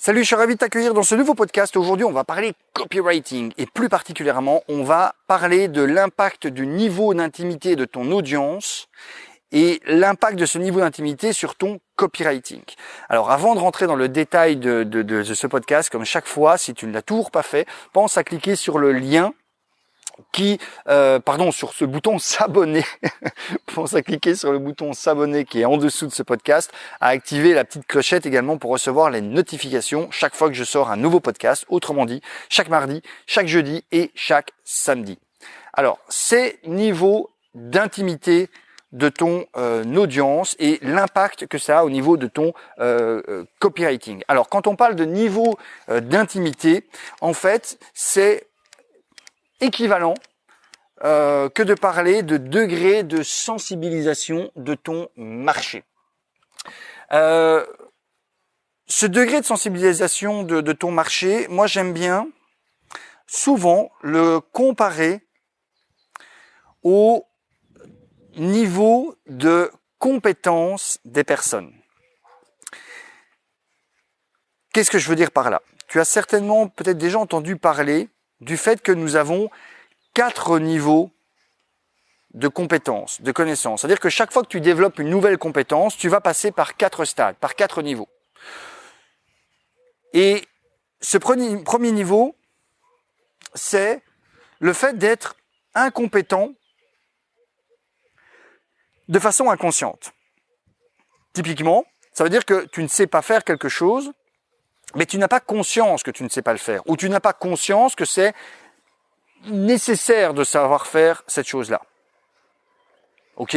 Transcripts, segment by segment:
Salut, je suis ravi de t'accueillir dans ce nouveau podcast. Aujourd'hui, on va parler copywriting et plus particulièrement, on va parler de l'impact du niveau d'intimité de ton audience et l'impact de ce niveau d'intimité sur ton copywriting. Alors, avant de rentrer dans le détail de ce podcast, comme chaque fois, si tu ne l'as toujours pas fait, pense à cliquer sur le lien sur ce bouton s'abonner. Pense à cliquer sur le bouton s'abonner qui est en dessous de ce podcast, à activer la petite clochette également pour recevoir les notifications chaque fois que je sors un nouveau podcast, autrement dit, chaque mardi, chaque jeudi et chaque samedi. Alors, c'est niveau d'intimité de ton audience et l'impact que ça a au niveau de ton copywriting. Alors, quand on parle de niveau d'intimité, en fait, c'est équivalent que de parler de degré de sensibilisation de ton marché. Ce degré de sensibilisation de ton marché, moi j'aime bien souvent le comparer au niveau de compétence des personnes. Qu'est-ce que je veux dire par là? Tu as certainement peut-être déjà entendu parler du fait que nous avons 4 niveaux de compétences, de connaissances. C'est-à-dire que chaque fois que tu développes une nouvelle compétence, tu vas passer par 4 stades, par 4 niveaux. Et ce premier niveau, c'est le fait d'être incompétent de façon inconsciente. Typiquement, ça veut dire que tu ne sais pas faire quelque chose, mais tu n'as pas conscience que tu ne sais pas le faire, ou tu n'as pas conscience que c'est nécessaire de savoir faire cette chose-là. Ok?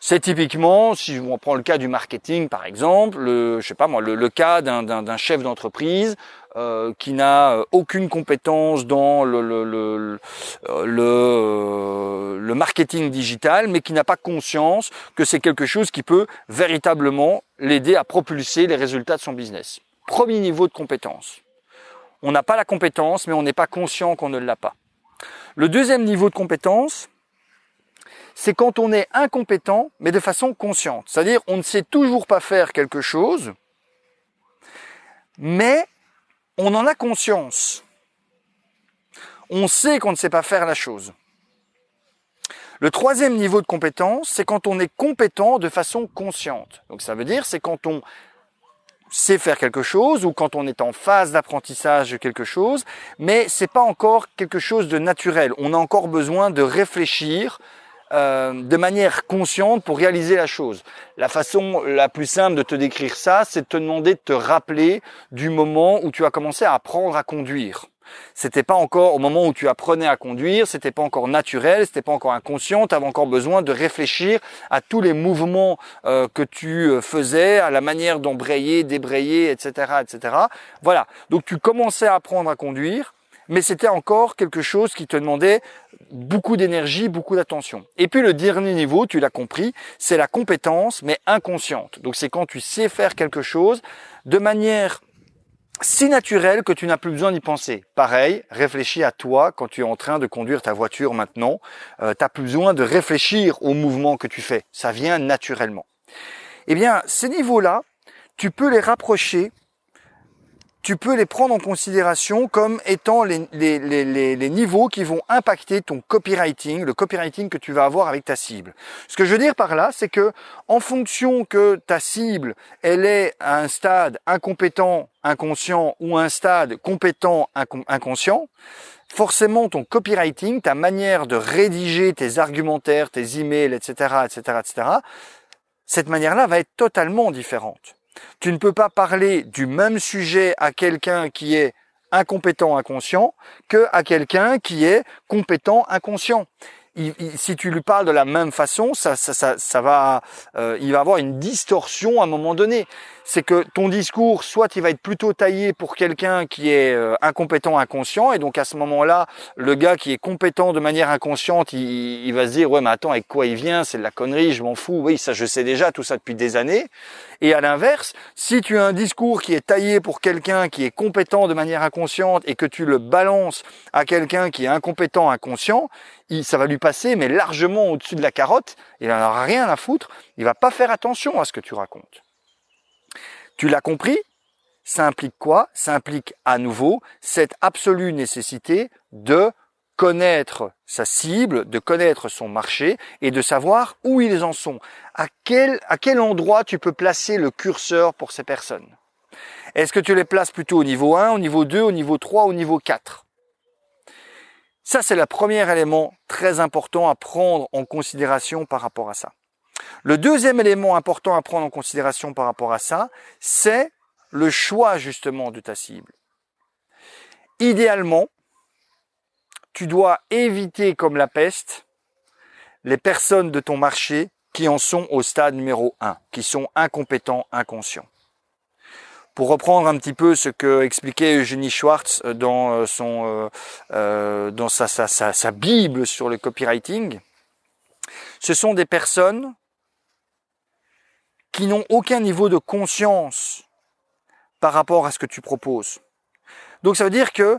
C'est typiquement, si on prend le cas du marketing par exemple, le cas d'un chef d'entreprise qui n'a aucune compétence dans le marketing digital, mais qui n'a pas conscience que c'est quelque chose qui peut véritablement l'aider à propulser les résultats de son business. Premier niveau de compétence. On n'a pas la compétence, mais on n'est pas conscient qu'on ne l'a pas. Le deuxième niveau de compétence, c'est quand on est incompétent, mais de façon consciente. C'est-à-dire, on ne sait toujours pas faire quelque chose, mais on en a conscience. On sait qu'on ne sait pas faire la chose. Le troisième niveau de compétence, c'est quand on est compétent de façon consciente. Donc ça veut dire, c'est quand on sait faire quelque chose ou quand on est en phase d'apprentissage de quelque chose, mais c'est pas encore quelque chose de naturel. On a encore besoin de réfléchir de manière consciente pour réaliser la chose. La façon la plus simple de te décrire ça, c'est de te demander de te rappeler du moment où tu as commencé à apprendre à conduire. C'était pas encore au moment où tu apprenais à conduire, c'était pas encore naturel, c'était pas encore inconscient, tu avais encore besoin de réfléchir à tous les mouvements que tu faisais, à la manière d'embrayer, débrayer, etc., etc. Voilà. Donc tu commençais à apprendre à conduire, mais c'était encore quelque chose qui te demandait beaucoup d'énergie, beaucoup d'attention. Et puis le dernier niveau, tu l'as compris, c'est la compétence, mais inconsciente. Donc c'est quand tu sais faire quelque chose de manière si naturel que tu n'as plus besoin d'y penser. Pareil, réfléchis à toi quand tu es en train de conduire ta voiture maintenant. Tu n'as plus besoin de réfléchir au mouvement que tu fais. Ça vient naturellement. Eh bien, ces niveaux-là, tu peux les rapprocher, tu peux les prendre en considération comme étant les niveaux qui vont impacter ton copywriting, le copywriting que tu vas avoir avec ta cible. Ce que je veux dire par là, c'est que en fonction que ta cible, elle est à un stade incompétent, inconscient ou un stade compétent, inconscient, forcément ton copywriting, ta manière de rédiger tes argumentaires, tes emails, etc., etc., etc., cette manière-là va être totalement différente. Tu ne peux pas parler du même sujet à quelqu'un qui est incompétent inconscient que à quelqu'un qui est compétent inconscient. Si tu lui parles de la même façon, il va avoir une distorsion à un moment donné. C'est que ton discours, soit il va être plutôt taillé pour quelqu'un qui est incompétent, inconscient, et donc à ce moment-là, le gars qui est compétent de manière inconsciente, il va se dire « Ouais, mais attends, avec quoi il vient? C'est de la connerie, je m'en fous. Oui, ça je sais déjà, tout ça depuis des années. » Et à l'inverse, si tu as un discours qui est taillé pour quelqu'un qui est compétent de manière inconsciente et que tu le balances à quelqu'un qui est incompétent, inconscient, ça va lui passer, mais largement au-dessus de la carotte, il n'en aura rien à foutre, il va pas faire attention à ce que tu racontes. Tu l'as compris? ça implique quoi? Ça implique à nouveau cette absolue nécessité de connaître sa cible, de connaître son marché et de savoir où ils en sont. À quel endroit tu peux placer le curseur pour ces personnes? Est-ce que tu les places plutôt au niveau 1, au niveau 2, au niveau 3, au niveau 4? Ça, c'est le premier élément très important à prendre en considération par rapport à ça. Le deuxième élément important à prendre en considération par rapport à ça, c'est le choix justement de ta cible. Idéalement, tu dois éviter comme la peste les personnes de ton marché qui en sont au stade numéro 1, qui sont incompétents, inconscients. Pour reprendre un petit peu ce que expliquait Eugénie Schwartz dans sa Bible sur le copywriting, ce sont des personnes qui n'ont aucun niveau de conscience par rapport à ce que tu proposes. Donc ça veut dire que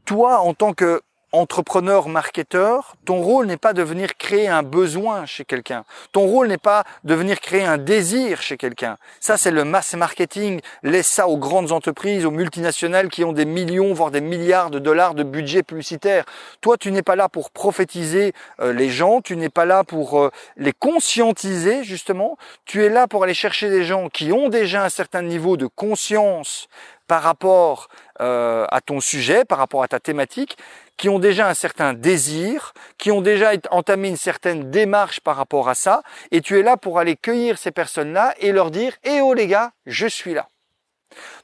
toi, en tant qu'entrepreneur, marketeur, ton rôle n'est pas de venir créer un besoin chez quelqu'un. Ton rôle n'est pas de venir créer un désir chez quelqu'un. Ça, c'est le mass marketing. Laisse ça aux grandes entreprises, aux multinationales qui ont des millions, voire des milliards de dollars de budget publicitaire. Toi, tu n'es pas là pour prophétiser les gens. Tu n'es pas là pour les conscientiser, justement. Tu es là pour aller chercher des gens qui ont déjà un certain niveau de conscience par rapport à ton sujet, par rapport à ta thématique, qui ont déjà un certain désir, qui ont déjà entamé une certaine démarche par rapport à ça, et tu es là pour aller cueillir ces personnes-là et leur dire « Eh oh les gars, je suis là ».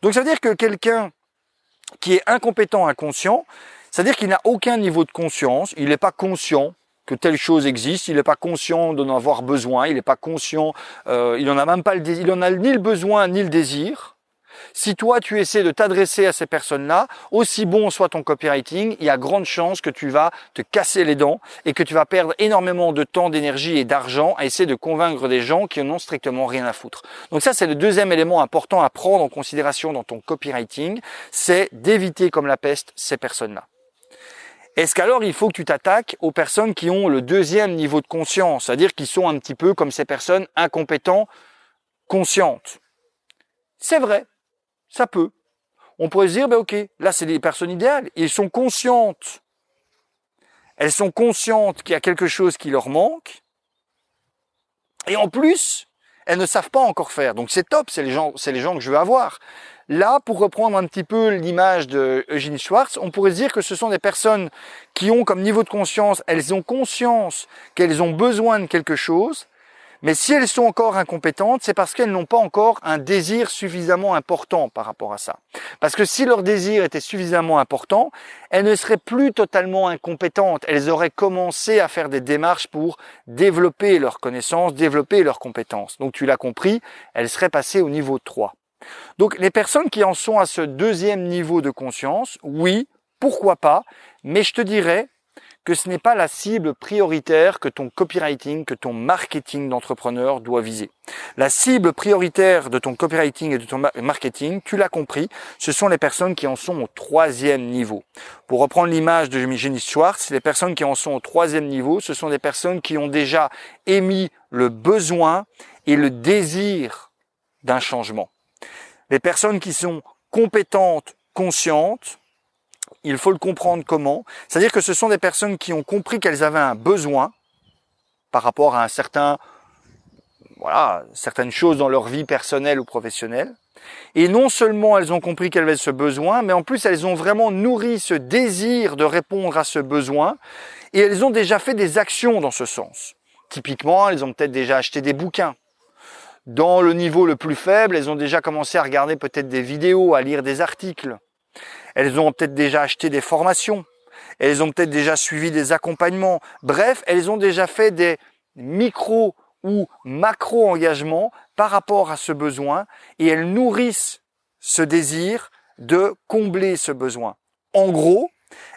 Donc ça veut dire que quelqu'un qui est incompétent, inconscient, ça veut dire qu'il n'a aucun niveau de conscience, il n'est pas conscient que telle chose existe, il n'est pas conscient d'en avoir besoin, il n'est pas conscient, il n'en a même pas le désir, il n'en a ni le besoin ni le désir. Si toi, tu essaies de t'adresser à ces personnes-là, aussi bon soit ton copywriting, il y a grande chance que tu vas te casser les dents et que tu vas perdre énormément de temps, d'énergie et d'argent à essayer de convaincre des gens qui n'ont strictement rien à foutre. Donc ça, c'est le deuxième élément important à prendre en considération dans ton copywriting, c'est d'éviter comme la peste ces personnes-là. Est-ce qu'alors il faut que tu t'attaques aux personnes qui ont le deuxième niveau de conscience, c'est-à-dire qui sont un petit peu comme ces personnes incompétentes, conscientes? C'est vrai. Ça peut. On pourrait se dire, ben ok, là c'est des personnes idéales. Ils sont conscientes. Elles sont conscientes qu'il y a quelque chose qui leur manque. Et en plus, elles ne savent pas encore faire. Donc c'est top, c'est les gens que je veux avoir. Là, pour reprendre un petit peu l'image de Eugénie Schwartz, on pourrait se dire que ce sont des personnes qui ont comme niveau de conscience, elles ont conscience qu'elles ont besoin de quelque chose. Mais si elles sont encore incompétentes, c'est parce qu'elles n'ont pas encore un désir suffisamment important par rapport à ça. Parce que si leur désir était suffisamment important, elles ne seraient plus totalement incompétentes. Elles auraient commencé à faire des démarches pour développer leurs connaissances, développer leurs compétences. Donc tu l'as compris, elles seraient passées au niveau 3. Donc les personnes qui en sont à ce deuxième niveau de conscience, oui, pourquoi pas, mais je te dirais que ce n'est pas la cible prioritaire que ton copywriting, que ton marketing d'entrepreneur doit viser. La cible prioritaire de ton copywriting et de ton marketing, tu l'as compris, ce sont les personnes qui en sont au troisième niveau. Pour reprendre l'image de Eugénie Schwartz, les personnes qui en sont au troisième niveau, ce sont des personnes qui ont déjà émis le besoin et le désir d'un changement. Les personnes qui sont compétentes, conscientes, il faut le comprendre comment. C'est-à-dire que ce sont des personnes qui ont compris qu'elles avaient un besoin par rapport à certaines choses dans leur vie personnelle ou professionnelle. Et non seulement elles ont compris qu'elles avaient ce besoin, mais en plus elles ont vraiment nourri ce désir de répondre à ce besoin et elles ont déjà fait des actions dans ce sens. Typiquement, elles ont peut-être déjà acheté des bouquins. Dans le niveau le plus faible, elles ont déjà commencé à regarder peut-être des vidéos, à lire des articles. Elles ont peut-être déjà acheté des formations. Elles ont peut-être déjà suivi des accompagnements. Bref, elles ont déjà fait des micro ou macro-engagements par rapport à ce besoin et elles nourrissent ce désir de combler ce besoin. En gros,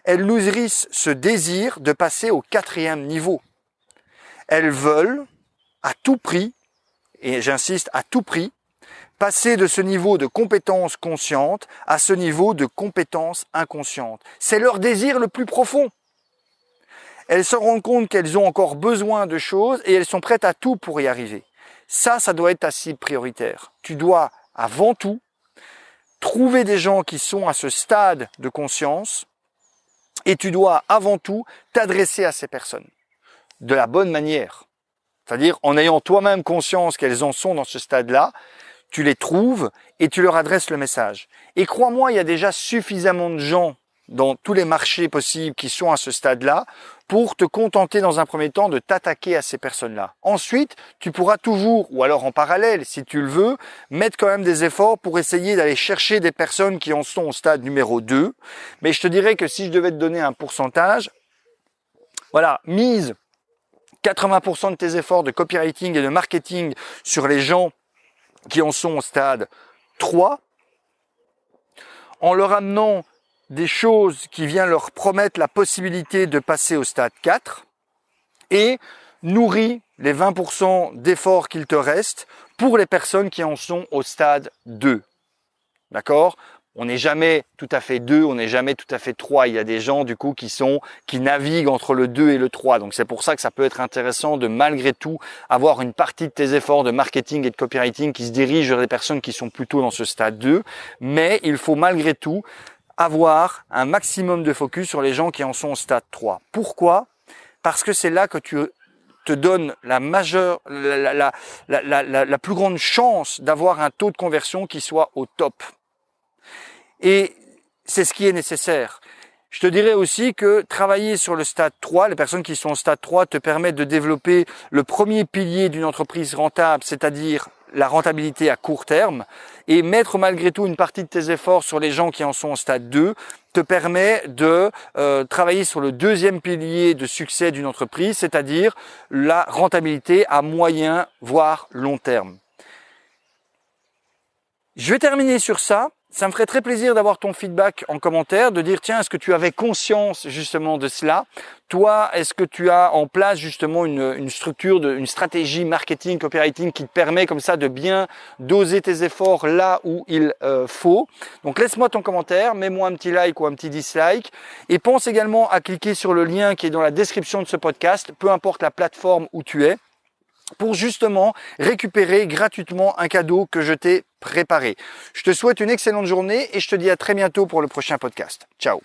elles nourrissent ce désir de passer au quatrième niveau. Elles veulent à tout prix, et j'insiste à tout prix, passer de ce niveau de compétence consciente à ce niveau de compétence inconsciente. C'est leur désir le plus profond. Elles se rendent compte qu'elles ont encore besoin de choses et elles sont prêtes à tout pour y arriver. Ça doit être ta cible prioritaire. Tu dois, avant tout, trouver des gens qui sont à ce stade de conscience et tu dois avant tout t'adresser à ces personnes de la bonne manière. C'est-à-dire en ayant toi-même conscience qu'elles en sont dans ce stade-là, tu les trouves et tu leur adresses le message. Et crois-moi, il y a déjà suffisamment de gens dans tous les marchés possibles qui sont à ce stade-là pour te contenter dans un premier temps de t'attaquer à ces personnes-là. Ensuite, tu pourras toujours, ou alors en parallèle, si tu le veux, mettre quand même des efforts pour essayer d'aller chercher des personnes qui en sont au stade numéro 2. Mais je te dirais que si je devais te donner un pourcentage, voilà, mise 80% de tes efforts de copywriting et de marketing sur les gens qui en sont au stade 3, en leur amenant des choses qui viennent leur promettre la possibilité de passer au stade 4 et nourris les 20% d'efforts qu'il te reste pour les personnes qui en sont au stade 2. D'accord ? On n'est jamais tout à fait 2, on n'est jamais tout à fait 3. Il y a des gens du coup qui naviguent entre le 2 et le 3. Donc c'est pour ça que ça peut être intéressant de malgré tout avoir une partie de tes efforts de marketing et de copywriting qui se dirigent vers les personnes qui sont plutôt dans ce stade 2. Mais il faut malgré tout avoir un maximum de focus sur les gens qui en sont au stade 3. Pourquoi ? Parce que c'est là que tu te donnes la plus grande chance d'avoir un taux de conversion qui soit au top. Et c'est ce qui est nécessaire. Je te dirais aussi que travailler sur le stade 3, les personnes qui sont au stade 3 te permettent de développer le premier pilier d'une entreprise rentable, c'est-à-dire la rentabilité à court terme, et mettre malgré tout une partie de tes efforts sur les gens qui en sont au stade 2 te permet de travailler sur le deuxième pilier de succès d'une entreprise, c'est-à-dire la rentabilité à moyen voire long terme. Je vais terminer sur ça. Ça me ferait très plaisir d'avoir ton feedback en commentaire, de dire tiens, est-ce que tu avais conscience justement de cela? Toi, est-ce que tu as en place justement une structure, une stratégie marketing, copywriting qui te permet comme ça de bien doser tes efforts là où il faut? Donc laisse-moi ton commentaire, mets-moi un petit like ou un petit dislike et pense également à cliquer sur le lien qui est dans la description de ce podcast, peu importe la plateforme où tu es, pour justement récupérer gratuitement un cadeau que je t'ai préparé. Je te souhaite une excellente journée et je te dis à très bientôt pour le prochain podcast. Ciao.